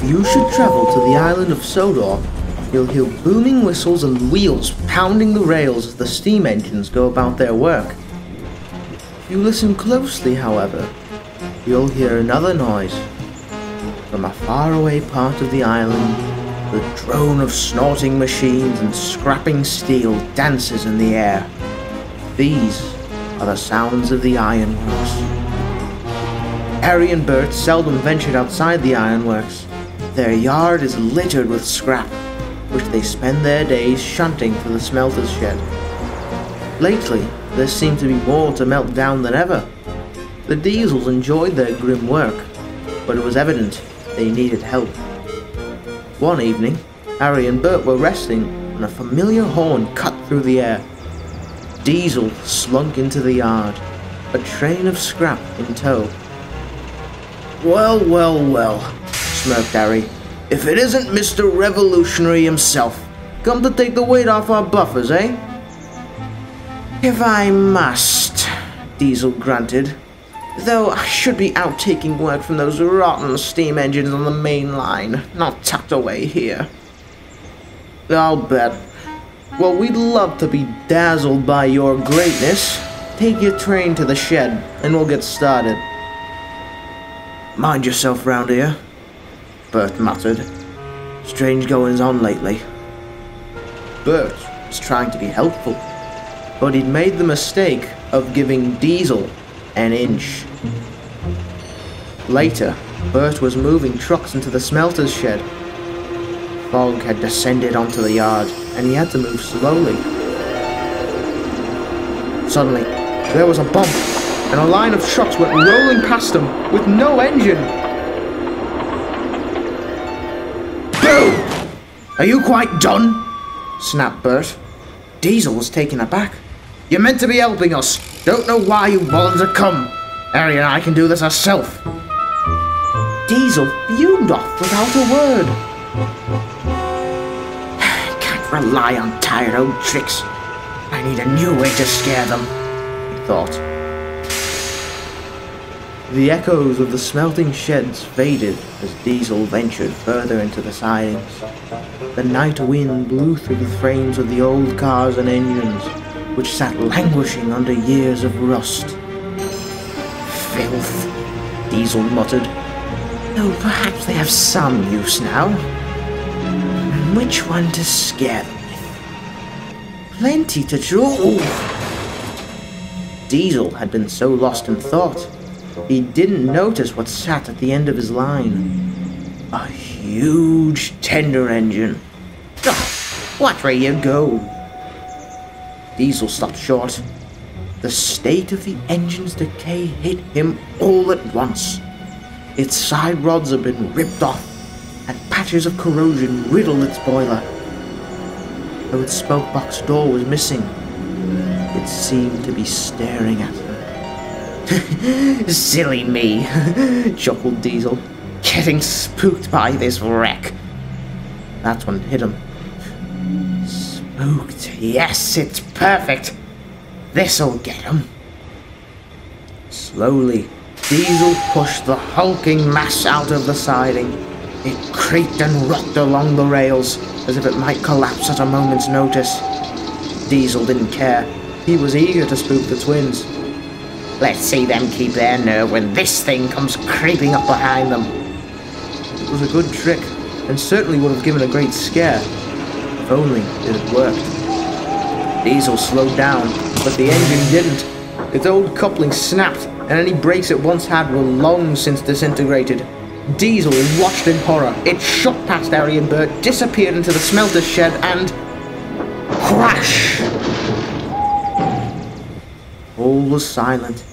If you should travel to the island of Sodor, you'll hear booming whistles and wheels pounding the rails as the steam engines go about their work. If you listen closely, however, you'll hear another noise. From a faraway part of the island, the drone of snorting machines and scrapping steel dances in the air. These are the sounds of the ironworks. Harry and Bert seldom ventured outside the ironworks. Their yard is littered with scrap, which they spend their days shunting to the smelter's shed. Lately, there seemed to be more to melt down than ever. The Diesels enjoyed their grim work, but it was evident they needed help. One evening, Harry and Bert were resting when a familiar horn cut through the air. Diesel slunk into the yard, a train of scrap in tow. "Well, well, well," smirked Harry. "If it isn't Mr. Revolutionary himself, come to take the weight off our buffers, eh?" "If I must," Diesel grunted, "though I should be out taking work from those rotten steam engines on the main line, not tucked away here." "I'll bet. Well, we'd love to be dazzled by your greatness. Take your train to the shed, and we'll get started." "Mind yourself round here," Bert muttered. "Strange goings-on lately." Bert was trying to be helpful, but he'd made the mistake of giving Diesel an inch. Later, Bert was moving trucks into the smelter's shed. Fog had descended onto the yard, and he had to move slowly. Suddenly, there was a bump, and a line of trucks went rolling past him with no engine. "Boom! Are you quite done?" snapped Bert. Diesel was taken aback. "You're meant to be helping us. Don't know why you bothered to come. Harry and I can do this ourselves." Diesel fumed off without a word. "Can't rely on tired old tricks. I need a new way to scare them," he thought. The echoes of the smelting sheds faded as Diesel ventured further into the sidings. The night wind blew through the frames of the old cars and engines, which sat languishing under years of rust. "Filth," Diesel muttered. "Though perhaps they have some use now. Which one to scare them with? Plenty to draw." Diesel had been so lost in thought, he didn't notice what sat at the end of his line. A huge tender engine. "Oh, where you go?" Diesel stopped short. The state of the engine's decay hit him all at once. Its side rods had been ripped off, and patches of corrosion riddled its boiler. Though its smoke box door was missing, it seemed to be staring at him. "Silly me," chuckled Diesel. "Getting spooked by this wreck." That's when it hit him. Spooked. Yes, it's perfect. This'll get him. Slowly, Diesel pushed the hulking mass out of the siding. It creaked and rocked along the rails, as if it might collapse at a moment's notice. Diesel didn't care. He was eager to spook the twins. Let's see them keep their nerve when this thing comes creeping up behind them. It was a good trick, and certainly would have given a great scare, if only it had worked. Diesel slowed down, but the engine didn't. Its old coupling snapped, and any brakes it once had were long since disintegrated. Diesel watched in horror. It shot past Harry and Bert, disappeared into the smelter's shed, and... crash! All was silent.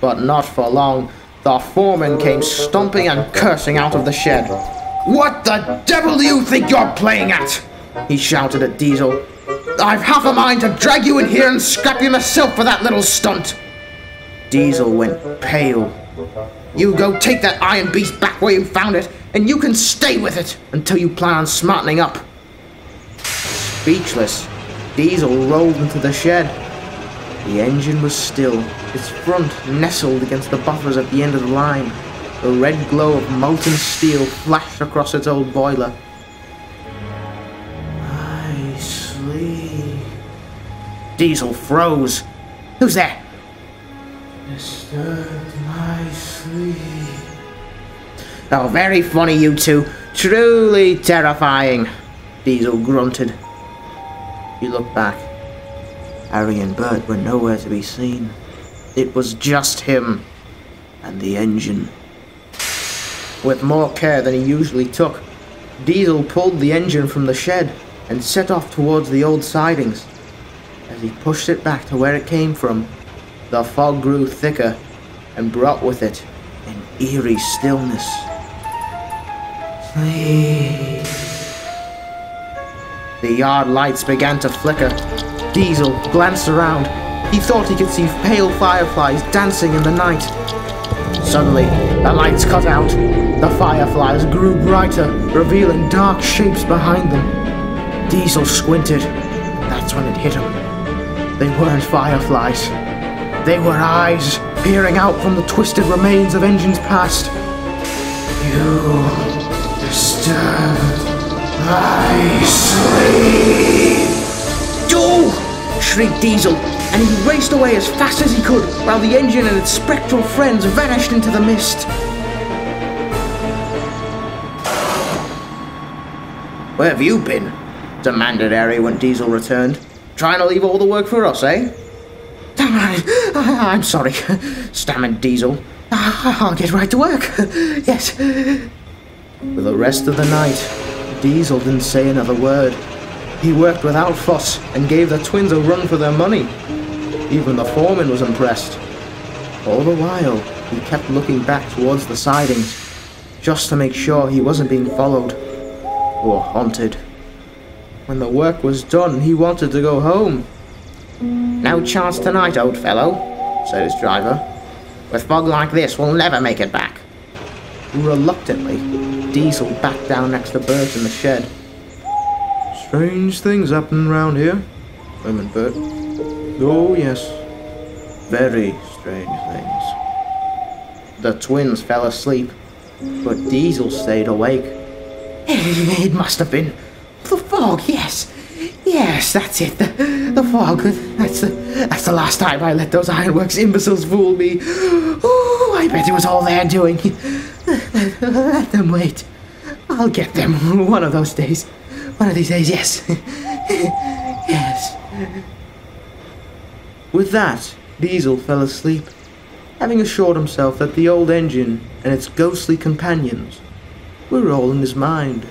But not for long. The foreman came stomping and cursing out of the shed. "What the devil do you think you're playing at?" he shouted at Diesel. "I've half a mind to drag you in here and scrap you myself for that little stunt." Diesel went pale. "You go take that iron beast back where you found it, and you can stay with it until you plan on smartening up." Speechless, Diesel rolled into the shed. The engine was still, its front nestled against the buffers at the end of the line, The red glow of molten steel flashed across its old boiler. I sleep. Diesel froze. Who's there? Disturbed my sleep. Oh, very funny, you two. Truly terrifying, Diesel grunted. He looked back. Harry and Bert were nowhere to be seen. It was just him and the engine. With more care than he usually took, Diesel pulled the engine from the shed and set off towards the old sidings. As he pushed it back to where it came from, the fog grew thicker and brought with it an eerie stillness. Sleep. The yard lights began to flicker. Diesel glanced around. He thought he could see pale fireflies dancing in the night. Suddenly, the lights cut out. The fireflies grew brighter, revealing dark shapes behind them. Diesel squinted. That's when it hit him. They weren't fireflies. They were eyes peering out from the twisted remains of engines past. You disturbed my sleep. Oh! Shrieked Diesel, and he raced away as fast as he could, while the engine and its spectral friends vanished into the mist. Where have you been? Demanded Harry when Diesel returned. Trying to leave all the work for us, eh? I'm sorry, stammered Diesel. I'll get right to work. Yes. For the rest of the night, Diesel didn't say another word. He worked without fuss and gave the twins a run for their money. Even the foreman was impressed. All the while, he kept looking back towards the sidings, just to make sure he wasn't being followed or haunted. When the work was done, he wanted to go home. No chance tonight, old fellow, said his driver. With fog like this, we'll never make it back. Reluctantly, Diesel backed down next to Bert in the shed. Strange things happen round here, murmured Bert. Oh, yes. Very strange things. The twins fell asleep, but Diesel stayed awake. It must have been the fog, yes. Yes, that's it. The fog. That's the last time I let those ironworks imbeciles fool me. Oh, I bet it was all they're doing. Let them wait. I'll get them one of those days. One of these days, yes. Yes. With that, Diesel fell asleep, having assured himself that the old engine and its ghostly companions were all in his mind.